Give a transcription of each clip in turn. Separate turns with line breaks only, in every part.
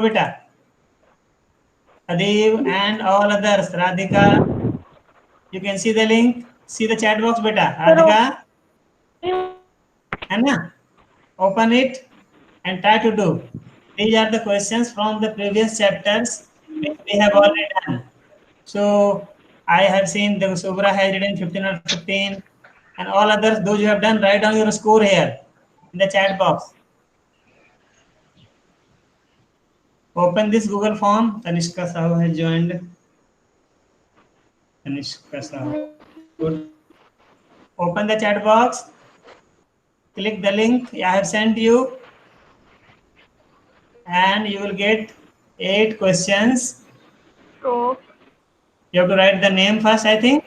beta. Adev and all others. Radhika, you can see the link. See the chat box, beta. Radhika, है ना? Open it and try to do. These are the questions from the previous chapters which we have already done. So I have seen the Subra has written 15 or 15, and all others, those you have done, write down your score here in the chat box. Open this Google form. Tanishka Sahu has joined. Tanishka Sahu. Good. Open the chat box. Click the link I have sent you, and you will get 8 questions.
So
You have to write the name first, I think.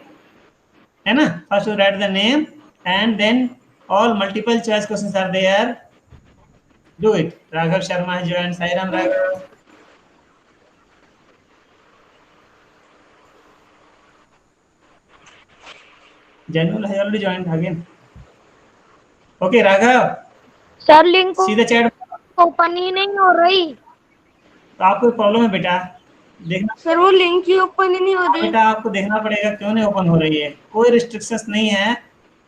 है ना? First you write the name, and then all multiple choice questions are there. Do it. Raghav Sharma has joined. Sairam Raghav. Janul has already joined again. Okay, Raghav.
Sir link
See the chat.
Open ही नहीं हो रही।
तो आपको problem है बेटा, देखना
sir वो लिंक ही ओपन ही नहीं हो रही।
बेटा, आपको देखना पड़ेगा क्यों नहीं ओपन हो रही है। कोई रिस्ट्रिक्शंस नहीं है।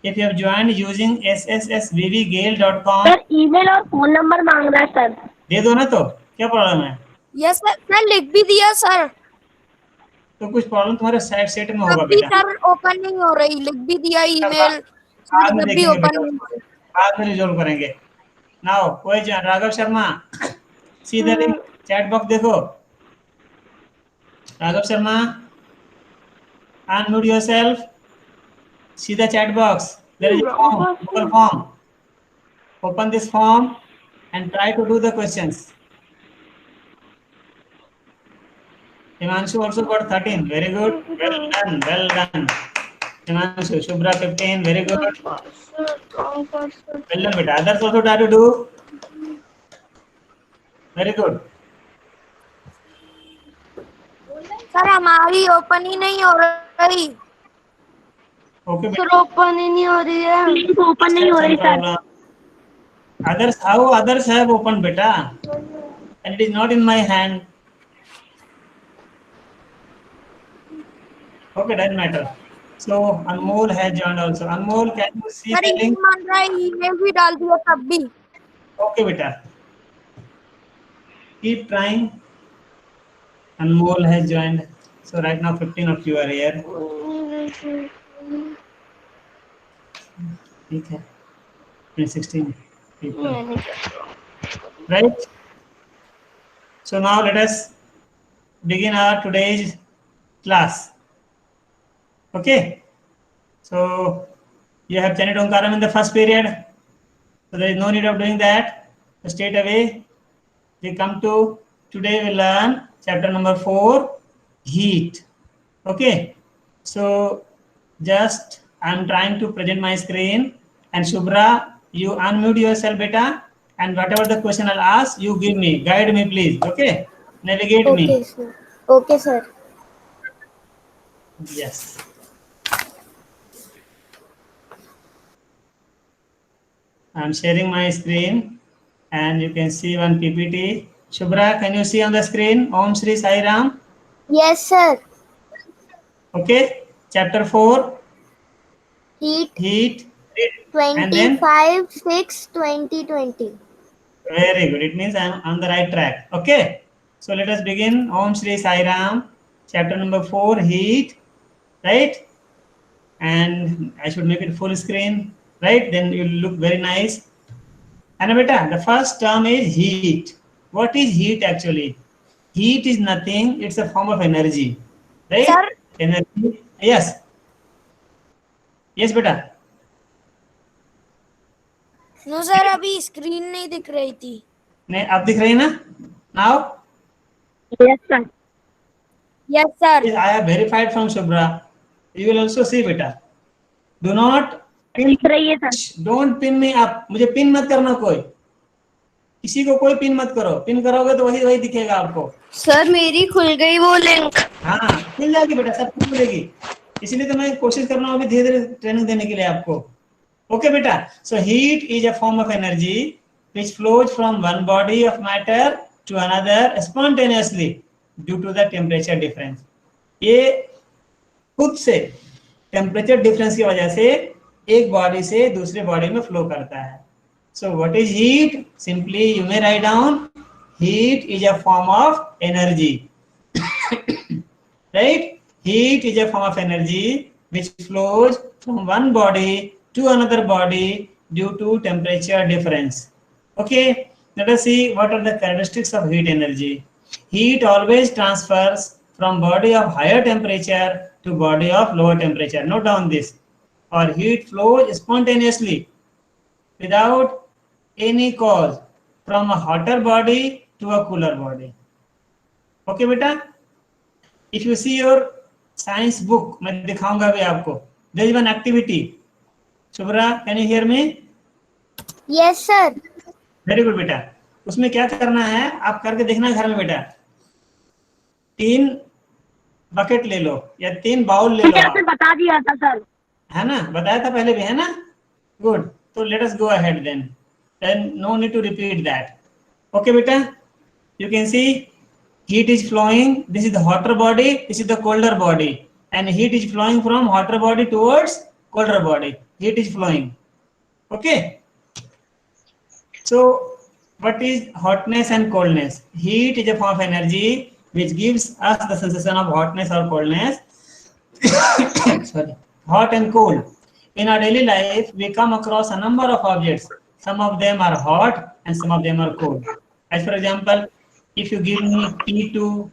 If you have joined using sssvvgale.com,
sir email और फोन नंबर मांग रहा है सर।
दे दो ना, तो क्या प्रॉब्लम है?
यस सर, सर लिख भी दिया सर।
तो कुछ प्रॉब्लम तुम्हारे साइड सेट में होगा
तब भी
बेटा।
सर ओपन नहीं हो रही, लिख भी दिया ईमेल,
बाद में
तब भी
देखेंगे
ओपन
बेटा,
नहीं हो रही।
बाद में रिजोल्व करेंगे। नाउ कोई राघव शर्मा, सीधा लिंक चैट बॉक्स देखो। Raghav Sharma, unmute yourself. See the chat box. There is a form, Google form. Open this form and try to do the questions. Himanshu also got 13. Very good. Well done. Well done. Himanshu, Shubhra 15. Very good. Well done, beta. Others also try to do. Very good.
Sir हमारी open ही नहीं हो रही।
Okay,
sir open ही नहीं हो रही है, लिंक ओपन नहीं हो रही sir.
Others, how others have opened, beta, and it is not in my hand. Okay, doesn't matter. So Anmol has joined also. Anmol, can you see
sir
the
email
link?
मान रहा है, email भी डाल दिया तब भी।
Okay, beta. Keep trying. Anmol has joined. So right now 15 of you are here. ठीक है. 16 people. Right? So now let us begin our today's class. Okay? So you have chanted Omkaram in the first period. So there is no need of doing that. So straight away we come to, today we learn chapter number 4, heat. Okay? So just I'm trying to present my screen, and Shubhra, you unmute yourself, beta, and whatever the question I'll ask, you give me, guide me please. Okay? Navigate me.
Okay sir, okay sir.
Yes. I'm sharing my screen, and you can see one PPT. Shubhra, can you see on the screen? Om Shri Sai Ram.
Yes sir.
Okay, chapter 4,
heat
heat, and then
25/6/2020।
very good. It means I'm on the right track. Okay, so let us begin. Om Shri Sai Ram, chapter number 4, heat, right? And I should make it full screen, right? Then you will look very nice. And beta, the first term is heat. What is heat actually? Heat is nothing. It's a form of energy, right?
Sir?
Energy. Yes. Yes, beta.
No sir, अभी screen नहीं दिख रही थी।
नहीं, अब दिख रही है ना? Now?
Yes sir. Yes sir.
I have verified from Shubhra. You will also see, beta. Do not pin.
दिख रही है sir.
Don't pin me up. मुझे पिन मत करना कोई। किसी को कोई पिन मत करो। पिन करोगे तो वही दिखेगा आपको।
सर मेरी खुल गई वो लिंक।
हाँ, खुल जाएगी बेटा, सब खुल जाएगी। इसीलिए तो मैं कोशिश कर रहा हूँ अभी धीरे-धीरे ट्रेनिंग देने के लिए आपको। Okay, beta. So heat is a form of energy which flows from one body of matter to another spontaneously due to the temperature difference. ये खुद से टेम्परेचर डिफरेंस की वजह से एक बॉडी से दूसरे बॉडी में फ्लो करता है. So what is heat? Simply you may write down, heat is a form of energy. Right? Heat is a form of energy which flows from one body to another body due to temperature difference. Okay, let us see what are the characteristics of heat energy. Heat always transfers from body of higher temperature to body of lower temperature. Note down this. Or heat flows spontaneously without any cause from a hotter body to a cooler body. Okay बेटा, if you see your science book, मैं दिखाऊंगा अभी आपको. There is one activity. Shubhra, can you hear me?
Yes, sir.
Very good बेटा. उसमें क्या करना है आप करके देखना घर में बेटा. 3 बकेट ले लो या 3 बाउल ले लो. आपने बता दिया था सर. है ना, बताया था पहले भी, है ना. Good. So let us go ahead then. Then no need to repeat that. Okay beta, you can see heat is flowing. This is the hotter body, this is the colder body, and heat is flowing from hotter body towards colder body. Heat is flowing. Okay, so what is hotness and coldness? Heat is a form of energy which gives us the sensation of hotness or coldness. Sorry, hot and cold. In our daily life we come across a number of objects. Some of them are hot and some of them are cold. As for example, if you give me tea to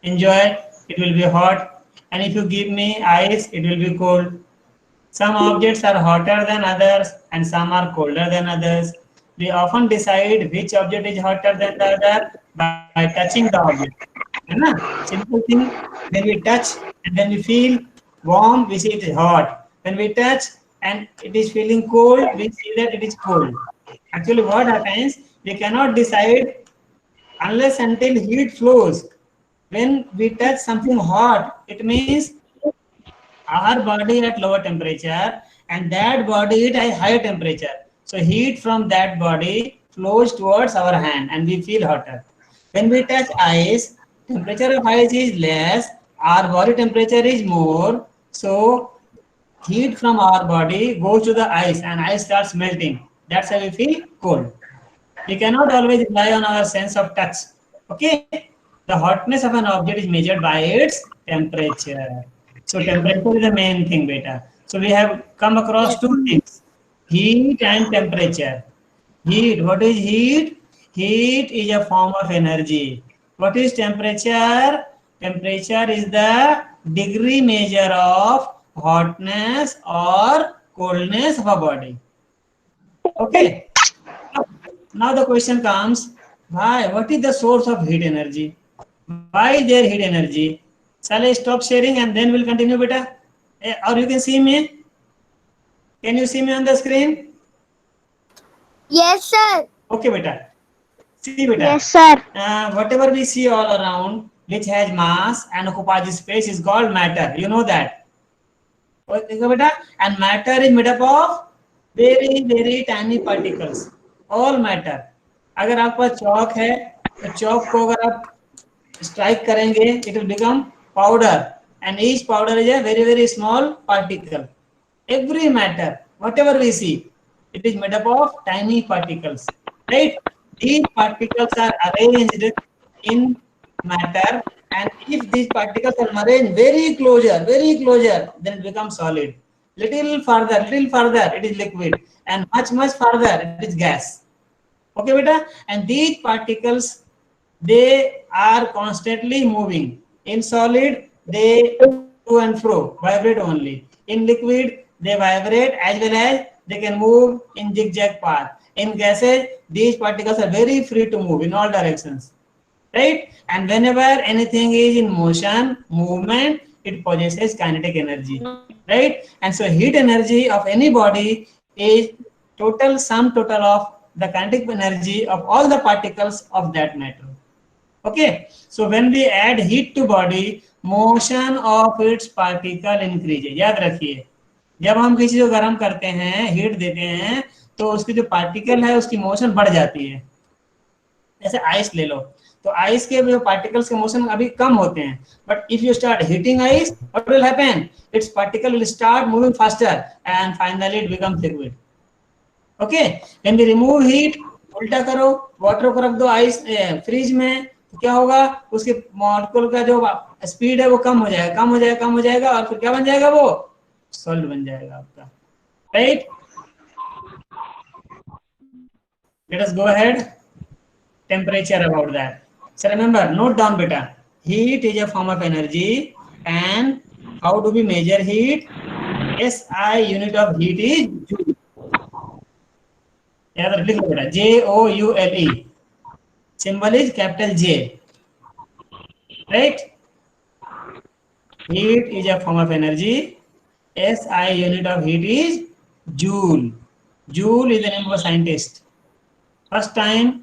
enjoy, it will be hot, and if you give me ice, it will be cold. Some objects are hotter than others and some are colder than others. We often decide which object is hotter than the other by touching the object. है ना? Simple thing. When we touch and when we feel warm, we see it is hot. When we touch and it is feeling cold, we see that it is cold. Actually, what happens? We cannot decide unless until heat flows. When we touch something hot, it means our body at lower temperature and that body at a higher temperature. So heat from that body flows towards our hand and we feel hotter. When we touch ice, temperature of ice is less, our body temperature is more. So heat from our body goes to the ice and ice starts melting. That's how we feel cold. We cannot always rely on our sense of touch. Okay, the hotness of an object is measured by its temperature. So temperature is the main thing, beta. So we have come across two things: heat and temperature. Heat. What is heat? Heat is a form of energy. What is temperature? Temperature is the degree measure of hotness or coldness of a body. Okay. Now the question comes, why? What is the source of heat energy? Why is there heat energy? Shall I stop sharing and then we'll continue, beta? Or you can see me? Can you see me on the screen?
Yes, sir.
Okay, beta. See, beta.
Yes, sir.
Whatever we see all around, which has mass and occupies space, is called matter. You know that. Okay, beta. And matter is made up of very, very tiny particles. All matter. अगर आपके पास चौक है तो चौक को अगर आप strike करेंगे, it will become powder, and each powder is a very, very small particle. Every matter, whatever we see, it is made up of tiny particles, right? These particles are arranged in matter, and if these particles are arranged very closer, then it becomes solid. Little further, it is liquid, and much, much further, it is gas. Okay, beta? And these particles, they are constantly moving. In solid, they to and fro, vibrate only. In liquid, they vibrate as well as they can move in zigzag path. In gases, these particles are very free to move in all directions, right? And whenever anything is in motion, movement, it possesses kinetic energy, right? And so heat energy of any body is sum total of the kinetic energy of all the particles of that matter. Okay, so when we add heat to body, motion of its particle increases. याद रखिए, जब हम किसी को गर्म करते हैं, heat देते हैं, तो उसकी जो पार्टिकल है उसकी मोशन बढ़ जाती है. जैसे आइस ले लो, तो आइस के जो पार्टिकल्स के मोशन अभी कम होते हैं, but if you start heating ice, what will happen, its particle will start moving faster and finally it become liquid. Okay, when we remove heat, उल्टा करो, वाटर को रख दो आइस फ्रिज में, तो क्या होगा, उसके मॉलिक्यूल का जो स्पीड है वो कम हो जाएगा, कम हो जाएगा, कम हो जाएगा, और फिर क्या बन जाएगा, वो सॉल्ट बन जाएगा आपका, right. Let us go ahead, temperature about that. So remember, note down beta, heat is a form of energy, and how do we measure heat? SI unit of heat is joule. याद लिख लो बेटा, JOULE, symbol is capital J, right? Heat is a form of energy, SI unit of heat is joule. Joule is the name of a scientist. First time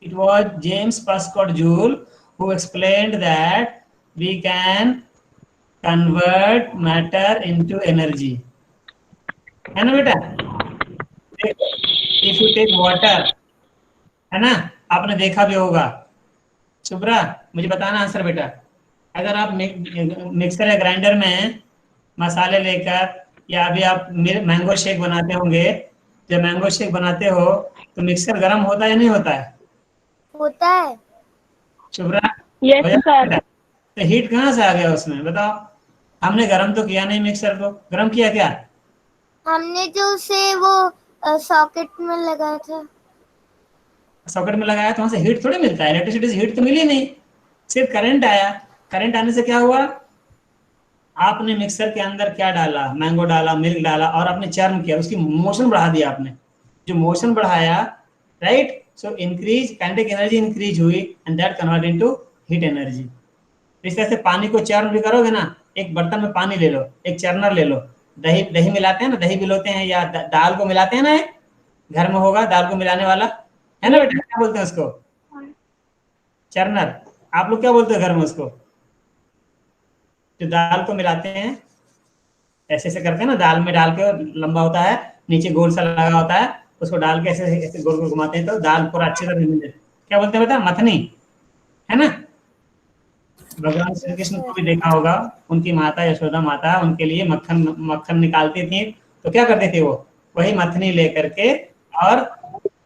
it was James Prescott Joule who explained that we can convert matter into energy. है ना बेटा? If you take water, है ना, आपने देखा भी होगा। शुभ्रा, मुझे बताना आंसर बेटा, अगर आप मिक्सर या ग्राइंडर में मसाले लेकर, या अभी आप मैंगो शेक बनाते होंगे, जब मैंगो शेक बनाते हो तो मिक्सर गर्म होता है या नहीं होता है?
होता है।
Shubhra,
yes sir.
तो हीट कहाँ से आ गया उसमें, बताओ? हमने गर्म तो किया नहीं, मिक्सर को गर्म किया क्या?
हमने जो उसे वो सॉकेट में लगाया था।
सॉकेट में लगाया तो वहां से हीट थोड़ी मिलता है, इलेक्ट्रिसिटी से हीट तो मिली नहीं, सिर्फ करंट आया। करंट आने से क्या हुआ, आपने मिक्सर के अंदर क्या डाला, मैंगो डाला, मिल्क डाला, और आपने चर्न किया, उसकी मोशन बढ़ा दिया आपने, जो मोशन बढ़ाया, right, so increase kinetic energy increase हुई, and that convert into heat energy. इस तरह से पानी को चर्न भी करोगे ना, एक बर्तन में पानी ले लो, एक चर्नर ले लो, दही दही मिलाते हैं ना, दही मिलाते हैं, या दाल को मिलाते हैं ना, एक घर में होगा दाल को मिलाने वाला, है ना बेटा, क्या बोलते हैं उसको? चर्नर। आप लोग क्या बोलते हो घर में उसको, जो दाल को मिलाते हैं, ऐसे ऐसे करके ना, दाल में डाल के, लंबा होता है, नीचे गोल सा लगा होता है, उसको डाल के ऐसे ऐसे गोल गोल घुमाते हैं तो दाल पूरा अच्छे से मिल जाए। क्या बोलते हैं बेटा? मथनी, है ना। भगवान श्री कृष्ण को भी देखा होगा, उनकी माता यशोदा माता उनके लिए मक्खन मक्खन निकालती थी, तो क्या करती थी वो, वही मथनी लेकर के और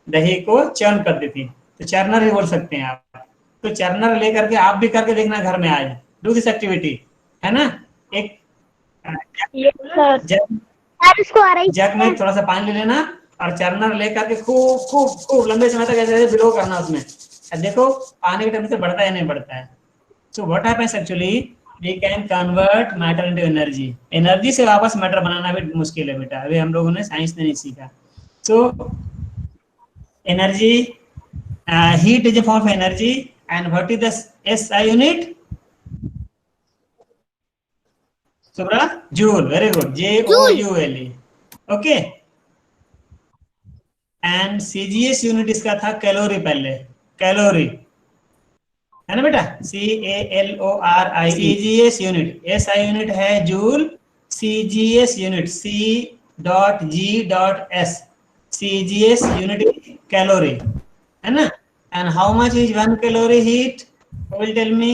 दही को चर्न कर देती, तो चर्नर ही बोल सकते हैं आप। तो चर्नर लेकर के आप भी करके देखना घर में आज, डू दिस एक्टिविटी, है ना। एक जग में थोड़ा सा पानी ले लेना, और चर्नर लेकर के खूब खूब खूब लंबे समय तक ऐसे बिलो करना उसमें, देखो पानी का टेम्परेचर बढ़ता है या नहीं बढ़ता है। So what happens actually, we can convert matter into energy. Energy से वापस मैटर बनाना भी मुश्किल है बेटा, अभी हम लोगों ने साइंस में नहीं सीखा। So energy, heat is a form of energy, and what is the SI unit? Subra, joule. Very good. JOULE. Okay. And CGS unit इसका था कैलोरी, पहले कैलोरी, है ना बेटा, CALORI, CGS unit, SI unit है joule, CGS unit C.G.S, CGS unit calorie, है ना। And how much is 1 calorie heat, will tell me,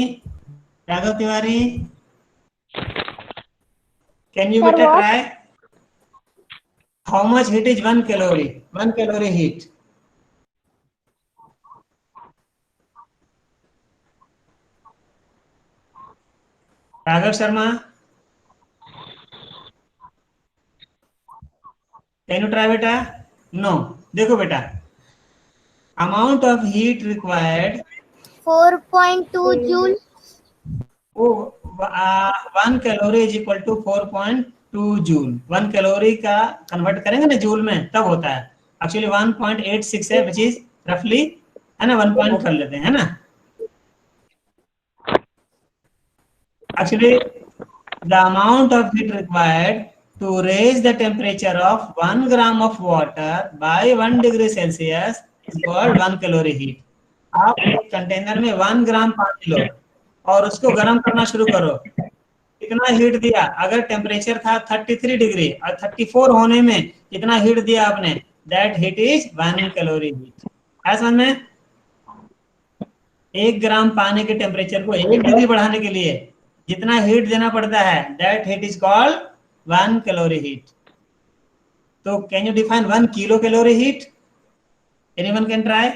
Raghav Tiwari, can you बेटा try, how much heat is 1 calorie, 1 calorie heat? Raghav Sharma, can you try बेटा? No. देखो बेटा, amount of heat required
4.2 joule.
1 calorie is equal to 4.2 joule. 1 calorie का convert करेंगे ना joule में, तब होता है। एक्चुअली 1.86 है, विच इज रफली, है ना, 1 पॉइंट कर लेते हैं ना। Actually, the amount of heat required to raise the temperature of 1 gram of water by 1 degree Celsius is called 1 calorie heat. आप एक कंटेनर में 1 ग्राम पानी लो और उसको गर्म करना शुरू करो, कितना हीट दिया? अगर टेम्परेचर था 33 डिग्री और 34 होने में कितना हीट दिया आपने, that heat is 1 calorie heat. है समझ में? 1 ग्राम पानी के टेम्परेचर को 1 डिग्री बढ़ाने के लिए जितना हीट देना पड़ता है, that heat is called 1 calorie heat. तो can you define 1 kilo calorie heat? Anyone can try?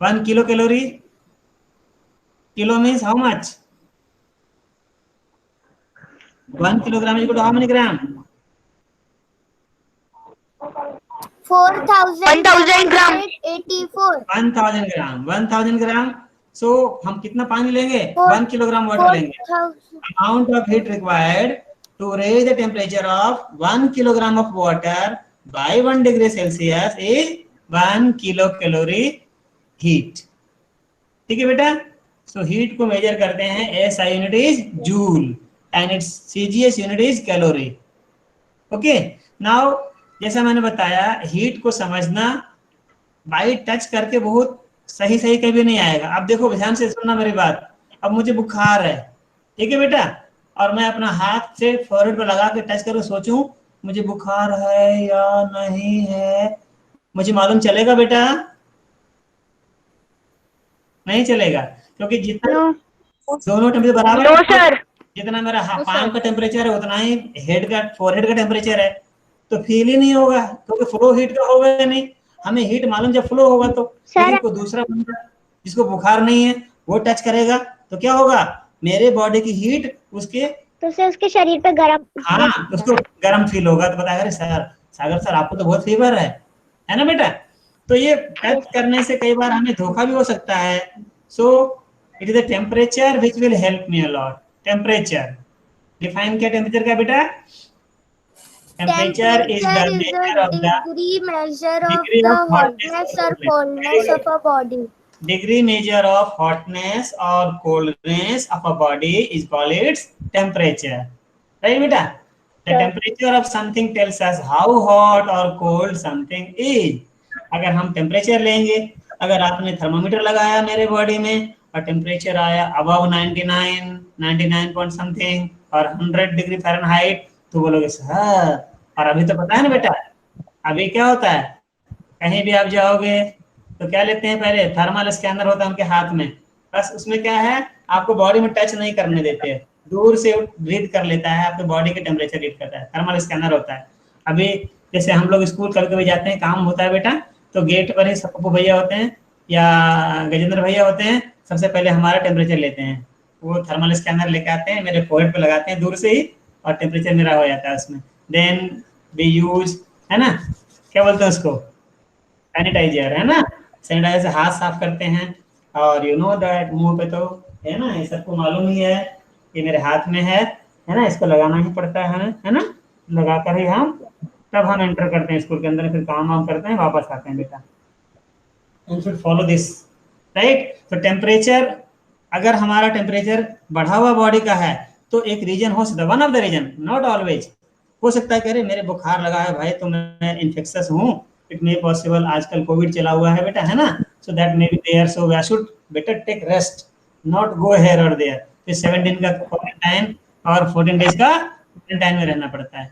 1 kilo calorie, kilo means how much? 1 kilogram is equal to how many gram?
4,000 gram. 84.
1000 gram. 1000 gram. So हम कितना पानी लेंगे? 1 kilogram water लेंगे.
4,000.
Amount of heat required to raise the temperature of 1 kilogram of water by 1 degree Celsius is 1 kilocalorie heat. ठीक है बेटा? So heat को major करते हैं, SI unit is joule and its CGS unit is calorie. Okay. Now जैसा मैंने बताया, heat को समझना बाई टच करके बहुत सही कभी नहीं आएगा. अब देखो, ध्यान से सुनना मेरी बात. अब मुझे बुखार है, ठीक है बेटा, और मैं अपना हाथ से फोrehead पर लगा के टच करके सोचूं मुझे बुखार है या नहीं है, मुझे मालूम चलेगा बेटा? नहीं चलेगा, क्योंकि जितना दोनों टेम्परेचर बराबर है, जितना मेरा पाम का टेम्परेचर है उतना ही हेड का फोरहेड का टेम्परेचर है, तो फील ही नहीं होगा, क्योंकि फ्लो हीट का होगा नहीं. हमें हीट मालूम जब फ्लो होगा तो को दूसरा बंदा जिसको बुखार नहीं है वो टच करेगा तो क्या होगा? मेरे बॉडी की हीट उसके
उसके शरीर पे गरम,
हाँ, उसको गरम फील होगा. तो बताया, अरे सागर सर आपको तो बहुत फीवर है ना बेटा? तो ये टच करने से कई बार हमें धोखा भी हो सकता है. So it is the temperature which will help me a lot. Temperature define किया टेम्परेचर का बेटा? Temperature is the measure of the
degree measure of
degree
the
of hotness
hotness or coldness of a body.
Degree measure of hotness or coldness of a body is called its temperature. Right, beta? The temperature of something tells us how hot or cold something is. अगर हम temperature लेंगे, अगर आपने thermometer लगाया मेरे body में और temperature आया अबव 99 पॉइंट समथिंग और 100 डिग्री फ़ारेनहाइट, तो बोलोगे सर, और अभी तो पता है ना बेटा, अभी क्या होता है, कहीं भी आप जाओगे तो क्या लेते हैं? पहले थर्मल स्कैनर होता है उनके हाथ में, बस उसमें क्या है, आपको बॉडी में टच नहीं करने देते, दूर से रीड कर लेता है, आपके बॉडी के टेम्परेचर रीड करता है, थर्मल स्कैनर होता है. अभी जैसे हम लोग स्कूल कभी कभी जाते हैं, काम होता है बेटा, तो गेट पर ही पप्पू भैया होते हैं या गजेंद्र भैया होते हैं, सबसे पहले हमारा टेम्परेचर लेते हैं. वो थर्मल स्कैनर लेके आते हैं, मेरे फोरहेड पे लगाते हैं दूर से ही, और टेम्परेचर मेरा हो जाता है उसमें. देन वी यूज, है ना, क्या बोलते हैं उसको, सैनिटाइजर, है ना, सैनिटाइजर से हाथ साफ करते हैं. और यू नो दैट मुंह पे तो है ना, ये सबको मालूम ही है, ये मेरे हाथ में है ना, इसको लगाना ही पड़ता है ना, लगा कर ही हम तब हम एंटर करते हैं स्कूल के अंदर, फिर काम वाम करते हैं, वापस आते हैं बेटा. You should follow this, right? तो टेम्परेचर, अगर हमारा टेम्परेचर बढ़ा हुआ बॉडी का है तो एक रीजन हो सकता है, one of the reason, not always. हो सकता है कि अरे मेरे बुखार लगा है भाई, तो मैं इन्फेक्शस हूँ, इट मे पॉसिबल, आजकल कोविड चला हुआ है बेटा, है ना, so that may be there, so I should better take rest, not go here और देयर. फिर 7 दिन का क्वारंटाइन और 14 डेज का क्वारंटाइन में रहना पड़ता है.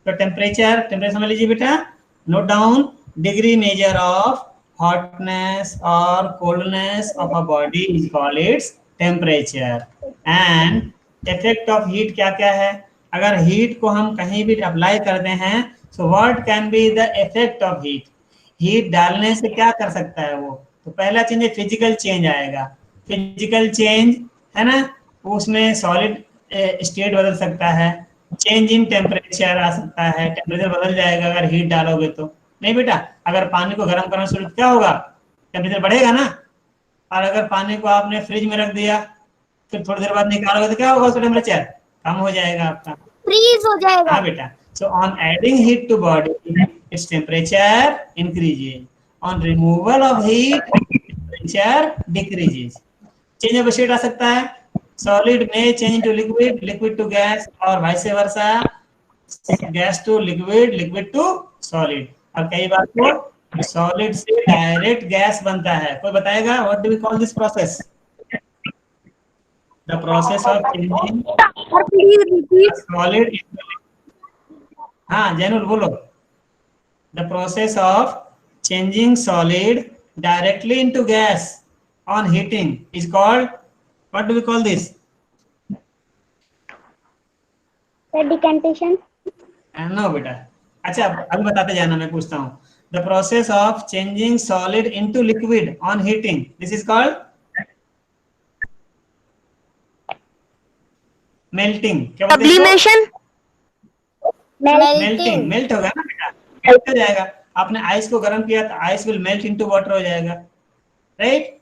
तो टेम्परेचर समझ लीजिए बेटा, note down, degree measure of hotness or coldness of a body is called its temperature. And effect of heat क्या क्या है? अगर हीट को हम कहीं भी अप्लाई करते हैं, so what can be the effect of heat? Heat डालने से क्या कर सकता है वो? तो पहला चेंज है फिजिकल चेंज आएगा. फिजिकल चेंज है ना, उसमें सॉलिड स्टेट बदल सकता है, चेंज इन टेम्परेचर आ सकता है, टेम्परेचर बदल जाएगा अगर हीट डालोगे तो. नहीं बेटा, अगर पानी को गर्म करना शुरू, क्या होगा? टेम्परेचर बढ़ेगा ना. और अगर पानी को आपने फ्रिज में रख दिया, फिर थोड़ी देर बाद निकालोगे तो क्या होगा? उसका टेम्परेचर कम हो जाएगा, आपका फ्रीज हो जाएगा. हाँ बेटा. So on adding heat to body, its temperature increases. On removal of heat, temperature decreases. Change of state आ सकता है, सॉलिड में change to liquid, liquid to gas, और vice versa, gas to liquid, liquid to solid. और कई बार तो solid से direct gas बनता है. कोई बताएगा what do we call this process? The process of changing solid. हाँ जैनुल बोलो. The process of changing solid directly into gas on heating is called, what do we call this?
Decantation.
No बेटा, अच्छा अभी बताते जाना, मैं पूछता हूँ. The process of changing solid into liquid on heating, this is called melting. क्या बोलते हैं इसको?
Sublimation.
मेल्टिंग. मेल्ट होगा ना बेटा, मेल्ट हो जाएगा. आपने आइस को गर्म किया तो ice will melt into water हो जाएगा, राइट.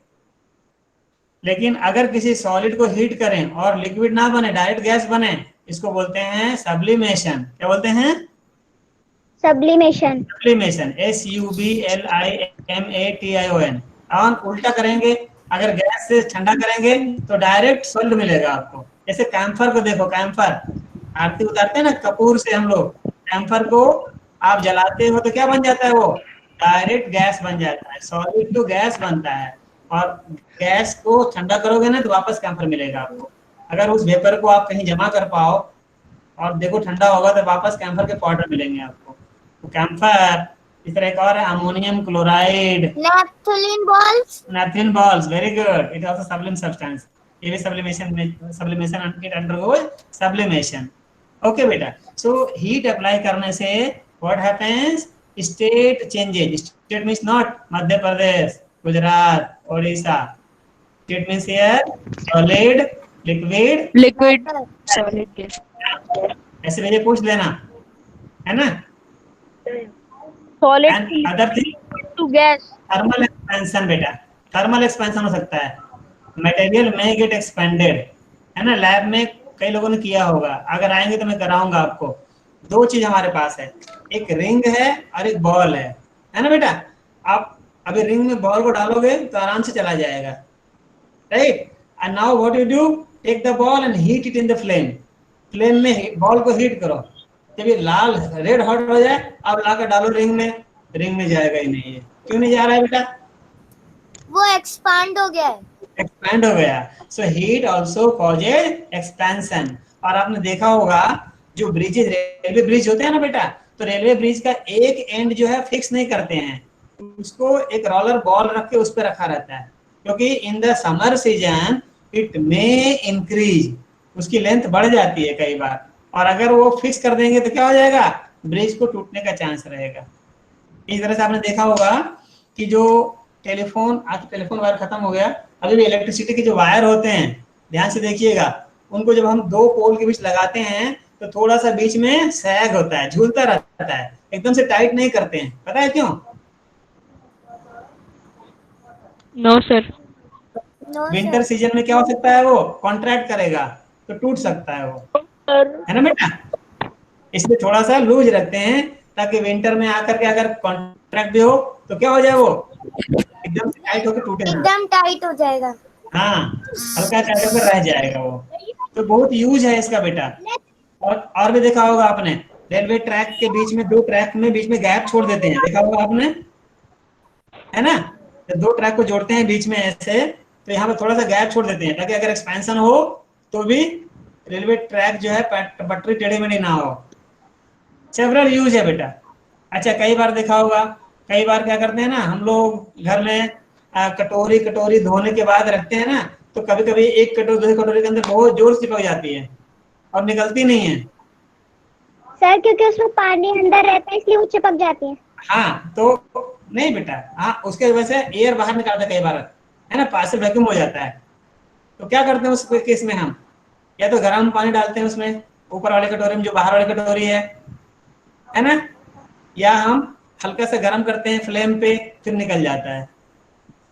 लेकिन अगर किसी सॉलिड को हीट करें और लिक्विड ना बने, डायरेक्ट गैस बने, इसको बोलते हैं सब्लिमेशन. क्या बोलते हैं?
Sublimation.
सब्लिमेशन. SUBLIMATION. और उल्टा करेंगे, अगर गैस से ठंडा करेंगे तो डायरेक्ट सॉलिड मिलेगा आपको. जैसे कैम्फर को देखो, कैम्फर आरती उतारते हैं ना कपूर से हम लोग, कैम्फर को आप जलाते हो तो क्या बन जाता है? वो डायरेक्ट गैस बन जाता है, सॉलिड टू गैस बनता है. और गैस को ठंडा करोगे ना तो वापस कैम्फर मिलेगा आपको. अगर उस वेपर को आप कहीं जमा कर पाओ और देखो ठंडा होगा तो वापस कैम्फर के पाउडर मिलेंगे आपको. तो कैम्फर. इस तरह एक और है ammonium chloride,
Naphthalene balls.
Naphthalene balls. Very good. It also sublime substance. ये भी सब्लिमेशन में, sublimation it undergoes sublimation. Okay बेटा. सो हीट अप्लाई करने से what happens? State changes. State means not Madhya Pradesh, Gujarat, Odisha. State means here solid, liquid,
Liquid. Solid gas.
ऐसे मुझे पूछ लेना, है ना.
Solid
and other thing,
to gas.
Thermal expansion बेटा. थर्मल एक्सपेंशन हो सकता है. मटेरियल में गेट एक्सपेंडेड, है ना. लैब में कई लोगों ने किया होगा, अगर आएंगे तो मैं कराऊंगा आपको. दो चीज हमारे पास है, एक रिंग है और एक बॉल है ना बेटा. आप अभी रिंग में बॉल को डालोगे तो आराम से चला जाएगा, right. And now what you do, take the ball and heat it in the flame. Flame में बॉल को हीट करो. जब ये लाल रेड हॉट हो जाए, आप लाकर डालो रिंग में. रिंग में जाएगा ही नहीं है. क्यों नहीं जा रहा है बेटा?
वो एक्सपांड हो गया है.
एक्सपैंड हो गया. So heat also causes expansion. और आपने देखा होगा जो ब्रिजेज, रेलवे ब्रिज होते हैं ना बेटा, तो रेलवे ब्रिज का एक एंड जो है फिक्स नहीं करते हैं, उसको एक रोलर बॉल रख के उस पर रखा रहता है. क्योंकि in the summer season it may increase, उसकी लेंथ बढ़ जाती है कई बार. और अगर वो फिक्स कर देंगे तो क्या हो जाएगा? ब्रिज को टूटने का चांस रहेगा. इस तरह से आपने देखा होगा कि जो टेलीफोन, आज टेलीफोन वायर खत्म हो गया, अभी भी इलेक्ट्रिसिटी के जो वायर होते हैं, ध्यान से देखिएगा, उनको जब हम दो पोल के बीच लगाते हैं तो थोड़ा सा बीच में सैग होता है, झूलता रहता है, एकदम से टाइट नहीं करते हैं. पता है क्यों?
No, sir.
No,
winter
sir.
Season में क्या हो सकता है? वो कॉन्ट्रैक्ट करेगा तो टूट सकता है वो,
Sir.
है ना बेटा. इसलिए थोड़ा सा लूज रखते हैं ताकि विंटर में आकर के अगर कॉन्ट्रैक्ट भी हो तो क्या हो जाए, वो एकदम से टाइट होकर टूटे ना.
एकदम टाइट हो जाएगा.
हाँ, हल्का टाइट होकर रह जाएगा वो. तो बहुत यूज है इसका बेटा. और भी देखा होगा आपने, रेलवे ट्रैक के बीच में, दो ट्रैक में बीच में गैप छोड़ देते हैं, देखा होगा आपने, है ना. तो दो ट्रैक को जोड़ते हैं बीच में ऐसे, तो यहाँ पे थोड़ा सा गैप छोड़ देते हैं ताकि अगर एक्सपेंशन हो तो भी रेलवे ट्रैक जो है पटरी टेढ़ी मेढ़ी ना हो. सेवरल यूज है बेटा. अच्छा, कई बार देखा होगा, कई बार क्या करते हैं ना हम लोग घर में, कटोरी धोने के बाद रखते हैं ना, तो कभी कभी एक कटोरी दूसरी कटोरी के अंदर बहुत जोर से चिपक जाती है और निकलती नहीं है.
सर क्योंकि उसमें पानी अंदर रहता है इसलिए वो चिपक जाती है.
हाँ, तो नहीं बेटा, हाँ उसके वजह से एयर बाहर निकालते कई बार, है ना, पार्सल वैक्यूम हो जाता है. तो क्या करते हैं उस केस में, हम या तो गर्म पानी डालते हैं उसमें, ऊपर वाली कटोरी में जो बाहर वाली कटोरी है ना, या हम हल्का सा गर्म करते हैं फ्लेम पे, फिर निकल जाता है.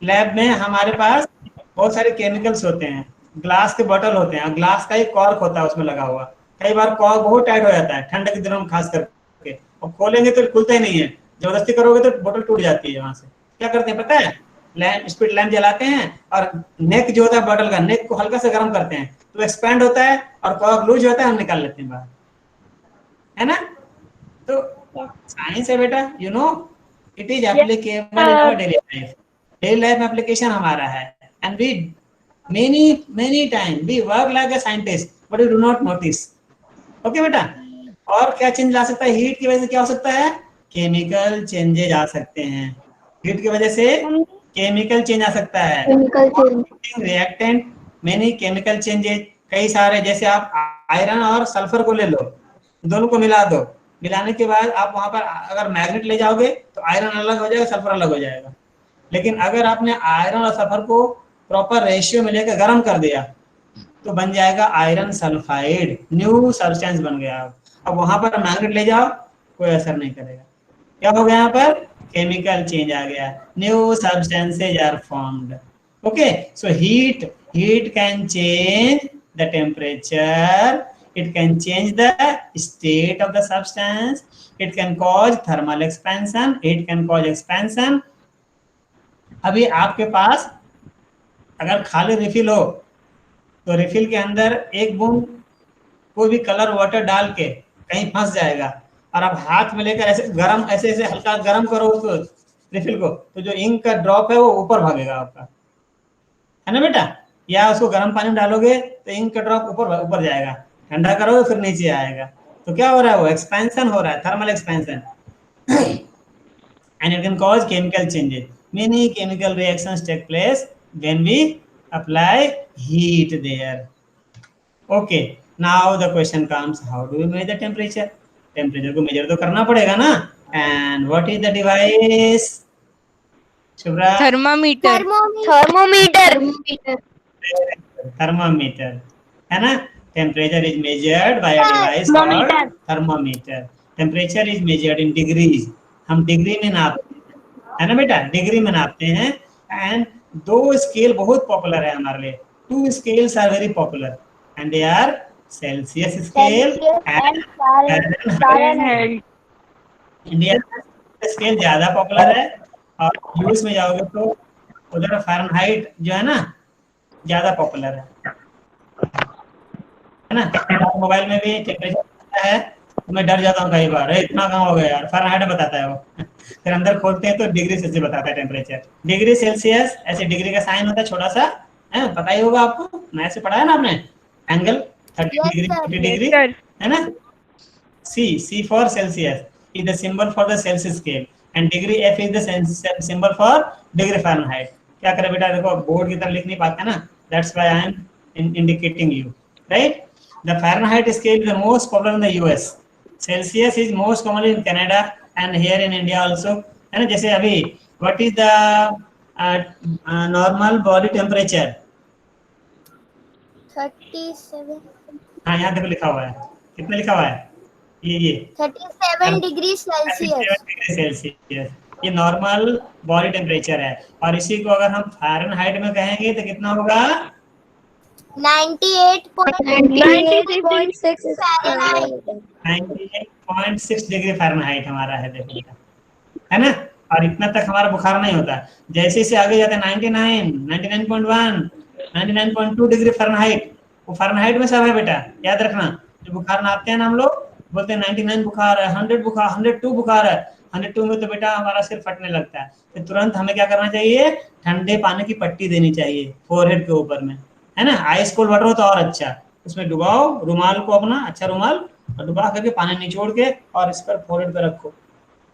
लैब में हमारे पास बहुत सारे केमिकल्स होते हैं, ग्लास के बॉटल होते हैं, ग्लास का एक कॉर्क होता है उसमें लगा हुआ. कई बार कॉर्क बहुत टाइट हो जाता है ठंड के दिनों में खास करके, और खोलेंगे तो खुलता ही नहीं है, जबरदस्ती करोगे तो बोतल टूट जाती है वहां से. क्या करते हैं पता है? लैंप, स्पीड लैंप जलाते हैं और नेक जो होता है बॉटल का, नेक को हल्का सा गर्म करते हैं तो एक्सपैंड होता है और कॉर्क लूज होता है, हम निकाल लेते हैं बाहर, है ना. तो साइंस है बेटा, you know, it is applicable in our daily life. Daily life में एप्लीकेशन हमारा है. And we many time we work like a scientist but we do not notice. Okay बेटा. और क्या चेंज ला सकता है? हीट की वजह से क्या हो सकता है? केमिकल चेंजेज आ सकते हैं. हीट की वजह से केमिकल चेंज आ सकता है,
chemical change,
reactant, many chemical changes, कई सारे, जैसे आप आयरन और सल्फर को ले लो, दोनों को मिला दो, मिलाने के बाद आप वहां पर अगर मैग्नेट ले जाओगे तो आयरन अलग हो जाएगा, सल्फर अलग हो जाएगा। लेकिन अगर आपने आयरन और सल्फर को प्रॉपर रेशियो में लेकर गर्म कर दिया तो बन जाएगा आयरन सल्फाइड, न्यू सब्सटेंस बन गया। अब वहां पर मैग्नेट ले जाओ, कोई असर नहीं करेगा। क्या हो गया यहाँ पर? केमिकल चेंज आ गया, new substances are formed. Okay, so heat can change the temperature, it can change the state of the substance, it can cause thermal expansion, it can cause expansion। अभी आपके पास अगर खाली रिफिल हो तो refill के अंदर एक बूंद कोई भी कलर वाटर डाल के कहीं फंस जाएगा, और आप हाथ में लेकर ऐसे गरम, ऐसे हल्का गरम करो उसको रिफिल को, तो जो इंक का ड्रॉप है वो ऊपर भागेगा आपका, है ना बेटा? या उसको गर्म पानी में डालोगे तो इंक का ड्रॉप ऊपर जाएगा, ठंडा करोगे फिर नीचे आएगा। तो क्या हो रहा है? वो एक्सपेंशन हो रहा है, thermal expansion. And it can cause chemical changes. Many chemical reactions take place when we apply heat there. Okay, now the question comes, how do we measure temperature? Temperature को measure तो करना पड़ेगा ना। And what is the device? Shubhra?
Thermometer.
Thermometer,
Thermometer, है ना? Temperature is measured by a device called thermometer. Temperature is measured in degrees. हम degree में नापते हैं, है ना बेटा? डिग्री में नापते हैं। एंड दो स्केल बहुत पॉपुलर है हमारे लिए, two scales are very popular and they are Celsius scale and
Fahrenheit.
India scale ज्यादा पॉपुलर है, और यूएस में जाओगे तो उधर फ़ारेनहाइट जो है ना ज्यादा पॉपुलर है ना? मोबाइल में भी टेम्परेचर है तो मैं डर जाता हूँ कई बार, इतना कहाँ हो गया यार, फ़ारेनहाइट बताता है वो। फिर अंदर खोलते हैं तो डिग्री सेल्सियस बताता है टेम्परेचर। डिग्री सेल्सियस ऐसे डिग्री का साइन होता है छोटा सा, है पता ही होगा आपको, मैथ से पढ़ा है ना आपने, एंगल 30 डिग्री 40 डिग्री, है ना? C for Celsius is the symbol for the Celsius scale and degree F is the symbol for degree Fahrenheit। क्या करें बेटा, देखो बोर्ड की तरह लिख नहीं पाते ना, that's why I am indicating you, right? The Fahrenheit scale is the most popular in the US. Celsius is most commonly in Canada and here in India also, है ना? जैसे अभी what is the normal body temperature?
37
हाँ यहाँ देखो लिखा हुआ है, कितना लिखा हुआ है? ये
37 डिग्री
37
सेल्सियस,
डिग्री सेल्सियस ये नॉर्मल बॉडी टेम्परेचर है। और इसी को अगर हम फ़ारेनहाइट में कहेंगे तो कितना होगा?
98.6 फ़ारेनहाइट।
98.6 डिग्री फ़ारेनहाइट हमारा है, देखो बेटा, है ना? और इतना तक हमारा बुखार नहीं होता, जैसे जैसे आगे जाते हैं 99, 99.1, 99.2 डिग्री फ़ारेनहाइट, वो फ़ारेनहाइट में सब है बेटा, याद रखना। जो बुखार नापते हैं ना हम लोग, बोलते हैं 99 बुखार है, 100 बुखार, 102 बुखार है, 102 में तो बेटा हमारा सिर फटने लगता है, तो तुरंत हमें क्या करना चाहिए? ठंडे पानी की पट्टी देनी चाहिए फोरहेड के ऊपर में, है ना? आइस कोल्ड वाटर हो तो और अच्छा, उसमें डुबाओ रुमाल को अपना, अच्छा रुमाल, और डुबा करके पानी निचोड़ के और इस पर फोरहेड पे रखो,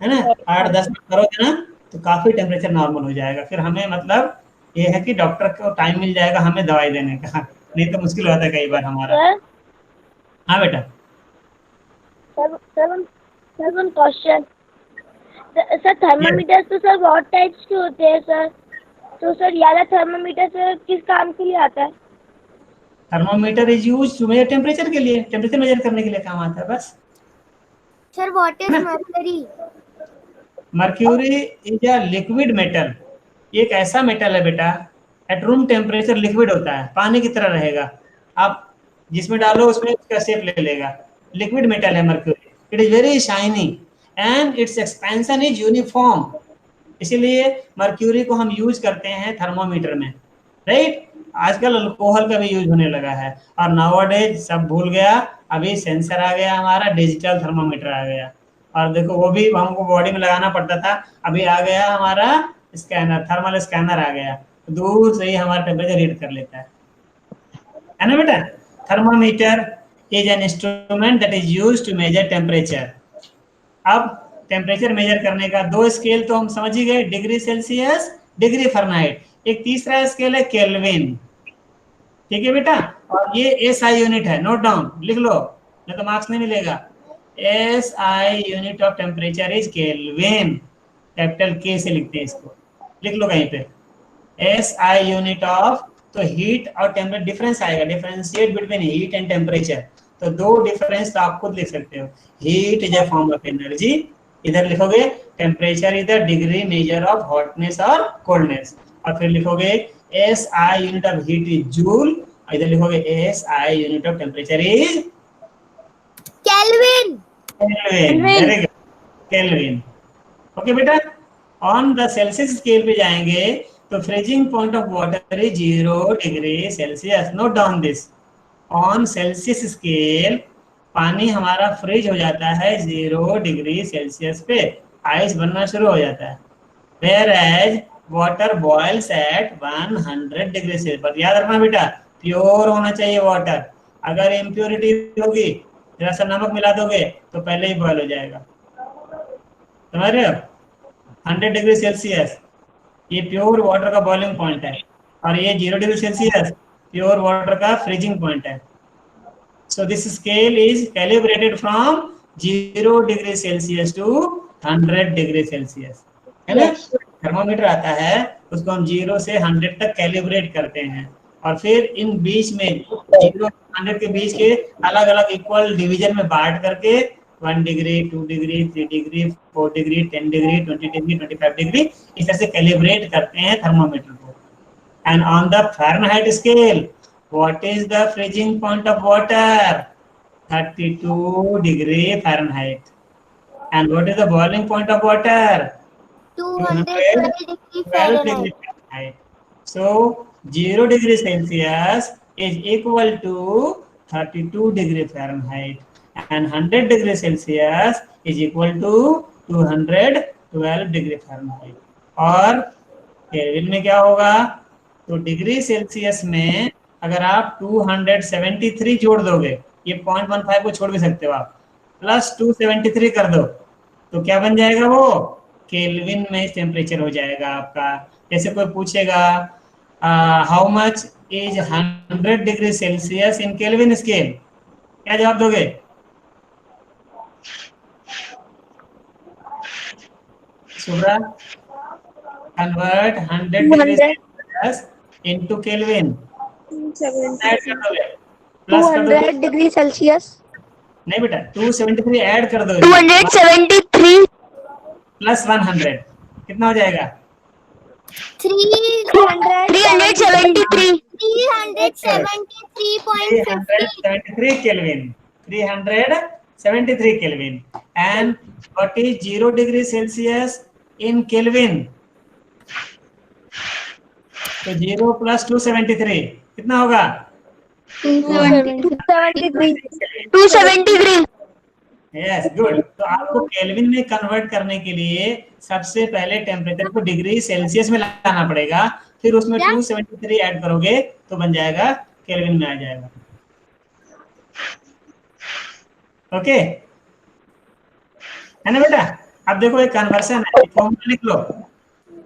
है ना? 8-10 मिनट करोगे ना तो काफी टेम्परेचर नॉर्मल हो जाएगा। फिर हमें मतलब ये है कि डॉक्टर को टाइम मिल जाएगा हमें दवाई देने का, नहीं तो मुश्किल होता है कई बार हमारा। हाँ बेटा।
Sir one question sir, thermometer तो सर बहुत टाइप्स के होते हैं सर, तो सर ये वाला थर्मामीटर सर किस काम के लिए आता है?
Thermometer is used to measure temperature के लिए, टेम्परेचर मेजर करने के लिए काम आता है बस।
Sir what is mercury?
Mercury is a liquid metal, एक ऐसा मेटल है बेटा एट रूम टेम्परेचर लिक्विड होता है, पानी की तरह रहेगा, आप जिसमें डालो उसमें उसका शेप ले लेगा, लिक्विड मेटल है mercury. It is very shiny and it's expansion is uniform, इसीलिए मर्क्यूरी को हम यूज करते हैं थर्मोमीटर में, राइट? आजकल अल्कोहल का भी यूज होने लगा है, और नाउअडेज सब भूल गया, अभी सेंसर आ गया हमारा, डिजिटल थर्मोमीटर आ गया, और देखो वो भी हमको बॉडी में लगाना पड़ता था, अभी आ गया हमारा स्कैनर, थर्मल स्कैनर आ गया, दूर से ही हमारा टेम्परेचर रीड कर लेता है ना बेटा? Thermometer is an instrument that is used to measure temperature. अब टेम्परेचर मेजर करने का दो स्केल तो हम समझ ही गए, डिग्री सेल्सियस डिग्री फ़ारेनहाइट। एक तीसरा स्केल है केल्विन, ठीक है बेटा, और ये एसआई यूनिट है, नोट डाउन, लिख लो, नहीं तो मार्क्स नहीं मिलेगा। SI unit of temperature is kelvin, capital के से लिखते हैं इसको, लिख लो कहीं पे, एसआई यूनिट ऑफ, तो हीट और टेम्परेचर डिफरेंस आएगा, differentiate between heat and temperature, तो दो डिफरेंस तो आप खुद लिख सकते हो, heat is a form of energy, इधर लिखोगे temperature is the degree measure of hotness और कोल्डनेस, और फिर लिखोगे S I unit of heat is joule, और इधर लिखोगे S I unit of temperature is
kelvin.
Kelvin, very good, kelvin. Okay बेटा, ऑन द सेल्सियस स्केल पे जाएंगे तो freezing point of water is 0 degree Celsius, note down this, on Celsius scale पानी हमारा freeze हो जाता है 0 डिग्री सेल्सियस पे, आइस बनना शुरू हो जाता है, whereas water boils at 100 degree Celsius. पर याद रखना बेटा, प्योर होना चाहिए वाटर, अगर इम्प्योरिटी होगी, जरा सा नमक मिला दोगे तो पहले ही बॉयल हो जाएगा, समझ रहे हो। 100 डिग्री सेल्सियस ये प्योर वाटर का बॉइलिंग पॉइंट है, और ये 0 डिग्री सेल्सियस प्योर वाटर का फ्रीजिंग पॉइंट है। So this scale is calibrated from 0 degree Celsius to 100 degree Celsius, है ना। थर्मोमीटर आता है, उसको हम 0 से 100 तक कैलिब्रेट करते हैं, और फिर इन बीच में 0 और 100 के बीच के अलग अलग इक्वल डिवीजन में बांट करके 1 degree, 2 degree, 3 degree, 4 degree, 10 degree, 20 degree, 25 degree, इस तरह से कैलिब्रेट करते हैं थर्मोमीटर को। And on the Fahrenheit scale, what is the freezing point of water? 32 degree Fahrenheit. And what is the boiling point of water?
212 degree
12 degree
Fahrenheit.
Fahrenheit. So 0 degree Celsius is equal to 32 degree Fahrenheit, and 100 degree Celsius is equal to 212 degree Fahrenheit. और kelvin में क्या होगा, तो degree Celsius में अगर आप 273 जोड़ दोगे, ये 0.15 को छोड़ भी सकते हो आप, प्लस 273 कर दो, तो क्या बन जाएगा, वो केल्विन में टेम्परेचर हो जाएगा आपका। जैसे कोई पूछेगा how much is 100 degree Celsius in kelvin scale, क्या जवाब दोगे? Subra, convert 100 degree Celsius into kelvin, add कर दोगे, प्लस कर दोगे,
200 डिग्री सेल्सियस,
नहीं बेटा 273 ऐड कर दो,
273
प्लस 100 कितना हो जाएगा?
373
373 kelvin, 373 kelvin. And what is 0 degree Celsius in kelvin? तो 0 प्लस 273 कितना होगा?
273।
Yes, good. तो आपको केल्विन में कन्वर्ट करने के लिए सबसे पहले टेम्परेचर को डिग्री सेल्सियस में लाना पड़ेगा, फिर उसमें 273 ऐड करोगे तो बन जाएगा, केल्विन में आ जाएगा। ओके, है ना बेटा। अब देखो एक कन्वर्सन है, फॉर्मूला लिख लो,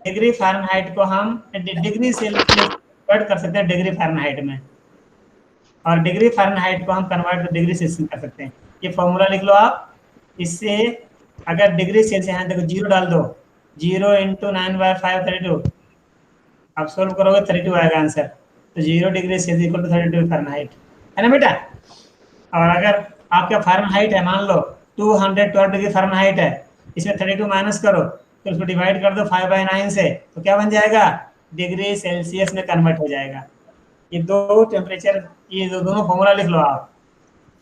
डिग्री फ़ारेनहाइट को हम डिग्री सेल्सियस कन्वर्ट कर सकते हैं डिग्री फ़ारेनहाइट में, और डिग्री फ़ारेनहाइट को हम कन्वर्ट डिग्री सेल्सियस कर सकते हैं। ये फॉर्मूला लिख लो आप, इससे अगर डिग्री सेल्सियस यहाँ देखो 0 डाल दो, 0 इंटू 9/5 32, आप सोल्व करोगे 32 आएगा आंसर, तो 0 degree Celsius equal to 32 Fahrenheit, है ना बेटा। और अगर आपका फ़ारेनहाइट है, मान लो 212 डिग्री फ़ारेनहाइट है, इसमें 32 माइनस करो, फिर उसको डिवाइड कर दो 5/9 से, तो क्या बन जाएगा, डिग्री सेल्सियस में कन्वर्ट हो जाएगा। ये दो टेम्परेचर, ये दोनों फॉर्मूला लिख लो आप,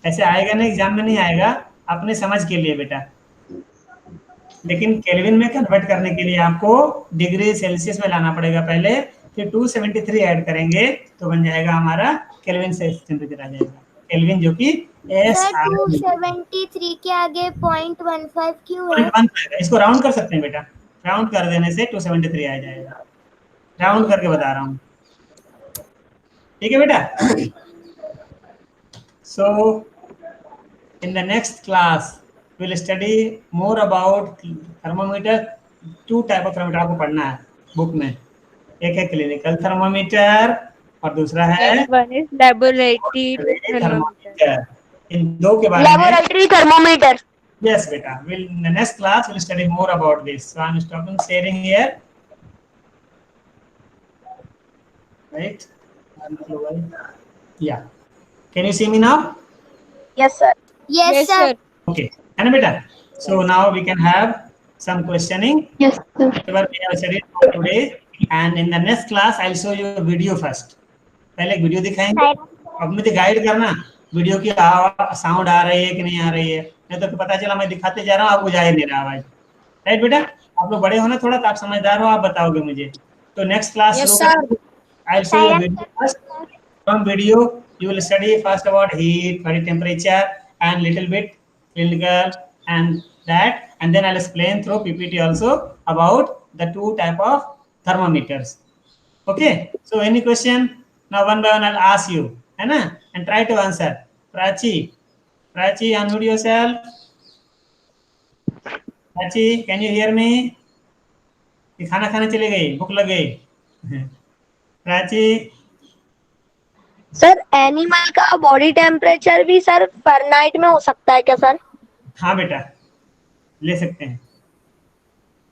ऐसे आएगा नहीं, एग्जाम में नहीं आएगा, अपने समझ के लिए बेटा। लेकिन केल्विन में कन्वर्ट करने के लिए आपको डिग्री सेल्सियस में लाना पड़ेगा पहले, फिर 273 ऐड करेंगे तो बन जाएगा हमारा केल्विन से टेम्परेचर आ जाएगा, केल्विन जो कि
सर 273 के आगे 0.15 क्यों है?
इसको राउंड कर सकते हैं बेटा, राउंड कर देने से 273 आ जाएगा, राउंड करके बता रहा हूँ, ठीक है बेटा। So in the next class we will study more about thermometer, 2 type of thermometer आपको पढ़ना है बुक में, एक है क्लिनिकल थर्मामीटर और दूसरा है
And one is laboratory thermometer.
Thermometer. इन दो के बारे में
Laboratory thermometer.
yes beta, we'll in the next class we'll study more about this. So I'm stopping sharing here, right? Yeah, can you see me now?
Yes, sir.
Yes, sir.
Okay, and beta, so now we can have some questioning.
Yes, sir.
Whatever we have studied for today, and in the next class I'll show you a video first. पहले एक video दिखाएंगे, अब मुझे guide करना video की sound आ रही है कि नहीं आ रही है, नहीं तो पता चला मैं दिखाते जा रहा हूँ आपको जा ही नहीं रहा आवाज। राइट बेटा, आप लोग बड़े हो ना थोड़ा, तो आप समझदार हो, आप बताओगे मुझे। तो नेक्स्ट क्लास शुरू करेंगे। I will show you video first. From video you will study first about heat, body temperature and little bit clinical and that, and then I'll explain through PPT also about the two type of thermometers. Okay, so any question? Now one by one I'll ask you, है ना, and try to answer. Prachi, unmute yourself. Prachi, can you hear me? ये खाना खाने चले गई, भूख लग गई? प्राची,
सर एनिमल का बॉडी टेम्परेचर भी सर फ़ारेनहाइट में हो सकता है क्या सर?
हाँ बेटा, ले सकते हैं।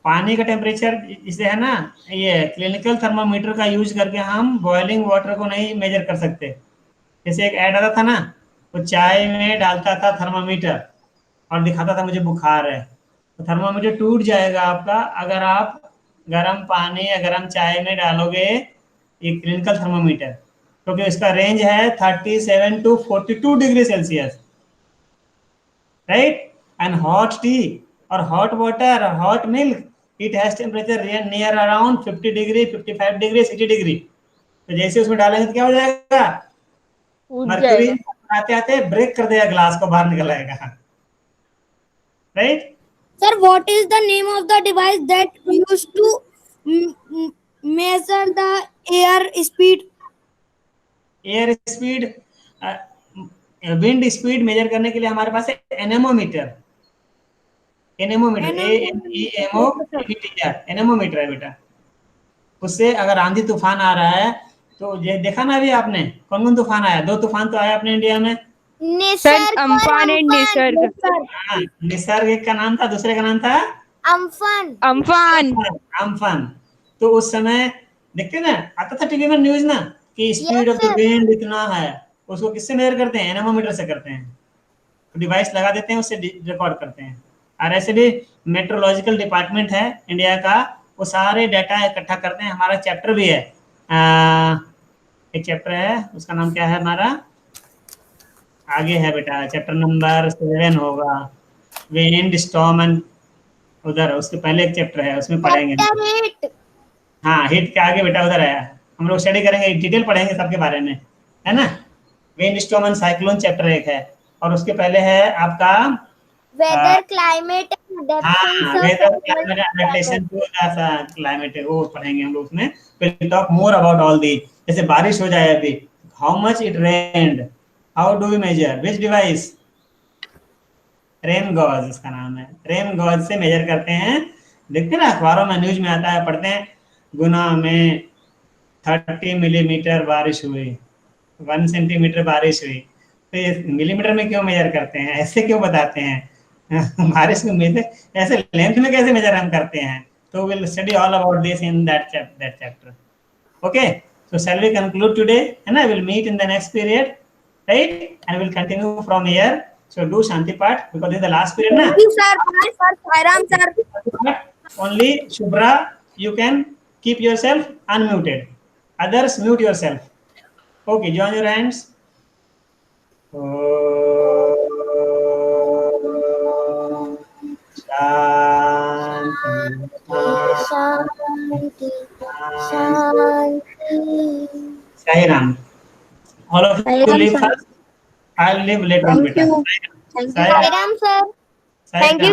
पानी का टेम्परेचर इसे है ना, ये क्लिनिकल थर्मामीटर का यूज करके हम बॉइलिंग वाटर को नहीं मेजर कर सकते। जैसे एक ऐड आता था ना, वो चाय में डालता था थर्मामीटर और दिखाता था मुझे बुखार है, तो थर्मामीटर टूट जाएगा आपका अगर आप गर्म पानी या गर्म चाय में डालोगे ये क्लिनिकल थर्मामीटर, क्योंकि इसका रेंज है 37 to 42 degree Celsius, right? And hot T और हॉट वाटर और hot milk, it has temperature near around 50 degree, 55 degree, 60 degree. तो जैसे उसमें डालेंगे तो क्या हो जाएगा? मर्क्यूरी आते आते ब्रेक कर देगा, ग्लास को बाहर निकल आएगा, right?
Sir, what is the name of the device that used to measure the air speed?
Air speed, wind speed measure करने के लिए हमारे पास है एनेमोमीटर। एनेमोमीटर, एनेमोमीटर है बेटा। उससे अगर आंधी तूफान आ रहा है तो ये देखा ना अभी आपने, कौन कौन तूफान आया? 2 तूफान तो आया अपने इंडिया में।
Nisarga,
Amphan and Nisarga.
हाँ, निसर्ग एक का नाम था, दूसरे का नाम था
अम्फान।
अम्फान। तो उस समय देखते ना, आता था टीवी में न्यूज ना कि स्पीड ऑफ द विंड इतना है, उसको किससे मेजर करते हैं? एनेमोमीटर से करते हैं। तो डिवाइस लगा देते हैं, उससे रिकॉर्ड करते हैं। और ऐसे भी मेट्रोलॉजिकल डिपार्टमेंट है इंडिया का, वो सारे डाटा इकट्ठा करते हैं। हमारा चैप्टर भी है, एक चैप्टर है, उसका नाम क्या है हमारा? आगे है बेटा, चैप्टर नंबर 7 होगा, विंड स्टॉर्म एंड, उधर उसके पहले एक चैप्टर है, उसमें पढ़ेंगे। हाँ, हिट के आगे बेटा उधर है, हम लोग स्टडी करेंगे, डिटेल पढ़ेंगे सबके बारे में, है ना। Wind storm and cyclone chapter 1 है, और उसके पहले है आपका
वेदर, क्लाइमेट,
क्लाइमेट, वो पढ़ेंगे हम लोग उसमें। Will talk more about all the. जैसे बारिश हो जाए अभी, how much it rained, how do we measure, which device? Rain gauge उसका नाम है, रेन गॉज से मेजर करते हैं। देखते हैं ना अखबारों में, न्यूज में आता है, पढ़ते हैं, गुना में 30 मिलीमीटर बारिश हुई, 1 सेंटीमीटर बारिश हुई। तो मिलीमीटर में क्यों मेजर करते हैं, ऐसे क्यों बताते हैं? बारिश को मेजर ऐसे लेंथ में कैसे मेजर हम करते हैं? तो will study all about this in that chapter. Okay, so shall we conclude today, है ना? Will meet in the next period, right? And will continue from here. So do Shanti Path because this is the last period, na?
Thank you, sir. Bye, sir. Sairam, sir.
Only Shubhra, you can keep yourself unmuted. Others mute yourself. Okay, join your hands.
Shanti, Shanti.
Sai Ram. All of you leave first. I'll leave later on.
Thank you. Thank you, Sairam, sir.
Thank you.